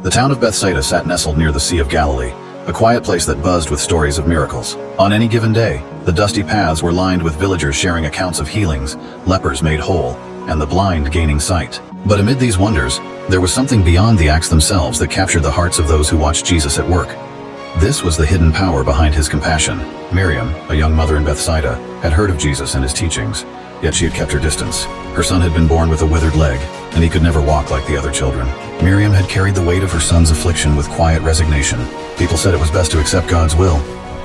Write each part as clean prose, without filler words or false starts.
The town of Bethsaida sat nestled near the Sea of Galilee, a quiet place that buzzed with stories of miracles. On any given day, the dusty paths were lined with villagers sharing accounts of healings, lepers made whole, and the blind gaining sight. But amid these wonders, there was something beyond the acts themselves that captured the hearts of those who watched Jesus at work. This was the hidden power behind his compassion. Miriam, a young mother in Bethsaida, had heard of Jesus and his teachings, yet she had kept her distance. Her son had been born with a withered leg, and he could never walk like the other children. Miriam had carried the weight of her son's affliction with quiet resignation. People said it was best to accept God's will,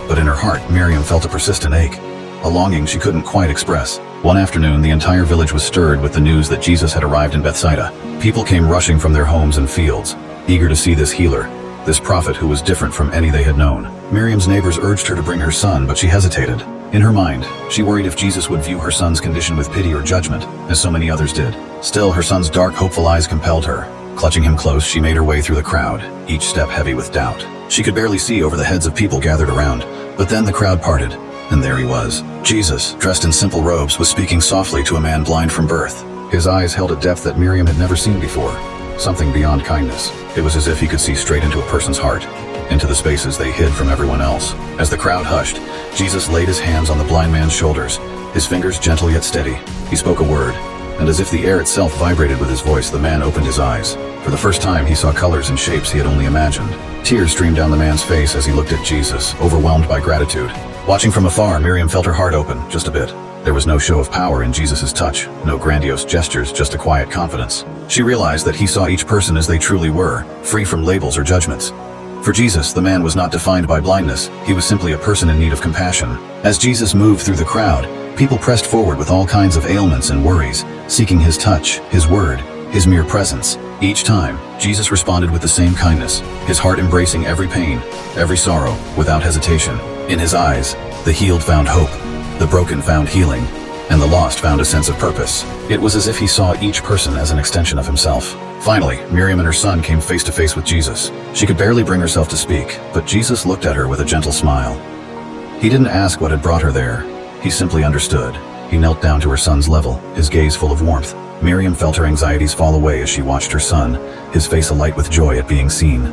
but in her heart, Miriam felt a persistent ache, a longing she couldn't quite express. One afternoon, the entire village was stirred with the news that Jesus had arrived in Bethsaida. People came rushing from their homes and fields, eager to see this healer, this prophet who was different from any they had known. Miriam's neighbors urged her to bring her son, but she hesitated. In her mind, she worried if Jesus would view her son's condition with pity or judgment, as so many others did. Still, her son's dark, hopeful eyes compelled her. Clutching him close, she made her way through the crowd, each step heavy with doubt. She could barely see over the heads of people gathered around, but then the crowd parted, and there he was. Jesus, dressed in simple robes, was speaking softly to a man blind from birth. His eyes held a depth that Miriam had never seen before, something beyond kindness. It was as if he could see straight into a person's heart, into the spaces they hid from everyone else. As the crowd hushed, Jesus laid his hands on the blind man's shoulders, his fingers gentle yet steady. He spoke a word, and as if the air itself vibrated with his voice, the man opened his eyes. For the first time, he saw colors and shapes he had only imagined. Tears streamed down the man's face as he looked at Jesus, overwhelmed by gratitude. Watching from afar, Miriam felt her heart open, just a bit. There was no show of power in Jesus' touch, no grandiose gestures, just a quiet confidence. She realized that he saw each person as they truly were, free from labels or judgments. For Jesus, the man was not defined by blindness. He was simply a person in need of compassion. As Jesus moved through the crowd, people pressed forward with all kinds of ailments and worries, seeking his touch, his word, his mere presence. Each time, Jesus responded with the same kindness, his heart embracing every pain, every sorrow, without hesitation. In his eyes, the healed found hope, the broken found healing, and the lost found a sense of purpose. It was as if he saw each person as an extension of himself. Finally, Miriam and her son came face to face with Jesus. She could barely bring herself to speak, but Jesus looked at her with a gentle smile. He didn't ask what had brought her there. He simply understood. He knelt down to her son's level, his gaze full of warmth. Miriam felt her anxieties fall away as she watched her son, his face alight with joy at being seen.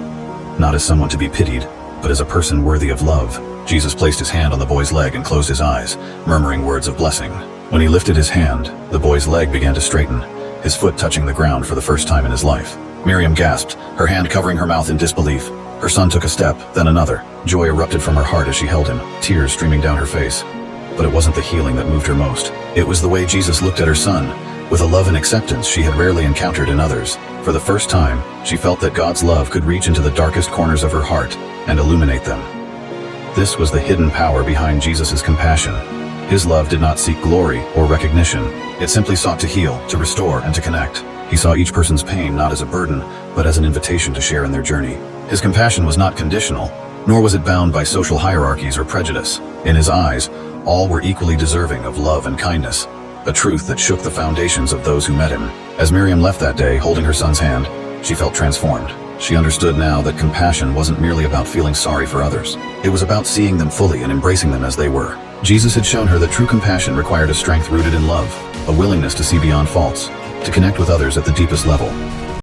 Not as someone to be pitied, but as a person worthy of love. Jesus placed his hand on the boy's leg and closed his eyes, murmuring words of blessing. When he lifted his hand, the boy's leg began to straighten, his foot touching the ground for the first time in his life. Miriam gasped, her hand covering her mouth in disbelief. Her son took a step, then another. Joy erupted from her heart as she held him, tears streaming down her face. But it wasn't the healing that moved her most. It was the way Jesus looked at her son, with a love and acceptance she had rarely encountered in others. For the first time, she felt that God's love could reach into the darkest corners of her heart and illuminate them. This was the hidden power behind Jesus' compassion. His love did not seek glory or recognition. It simply sought to heal, to restore, and to connect. He saw each person's pain not as a burden, but as an invitation to share in their journey. His compassion was not conditional, nor was it bound by social hierarchies or prejudice. In his eyes, all were equally deserving of love and kindness, a truth that shook the foundations of those who met him. As Miriam left that day, holding her son's hand, she felt transformed. She understood now that compassion wasn't merely about feeling sorry for others. It was about seeing them fully and embracing them as they were. Jesus had shown her that true compassion required a strength rooted in love, a willingness to see beyond faults, to connect with others at the deepest level.